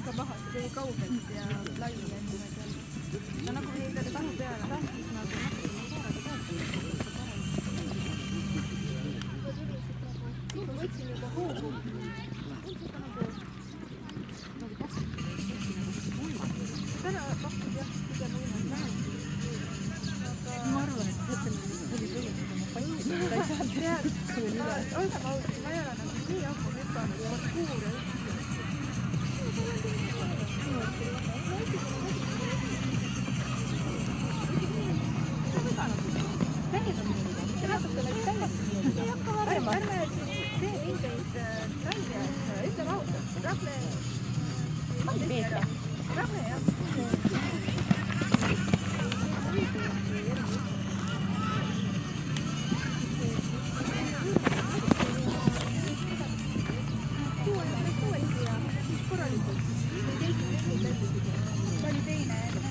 väga maha, see tuli kaugelt ja laiali niimoodi. No nagu meil oli tahu peale lahtis nagu ma võtsin juba hoogu. Täna pakkud jah, pigem uinud näha. Ma arvan, et see oli põhjustada oma paikki. Ta ei saanud teada. Olgem ausad, ma ei ole nagu nii ammu hüpanud parkuure üldse. Ärme tee mingeid nalja, ütleme ausalt, Rahle jah. Korralikult. Oli teine.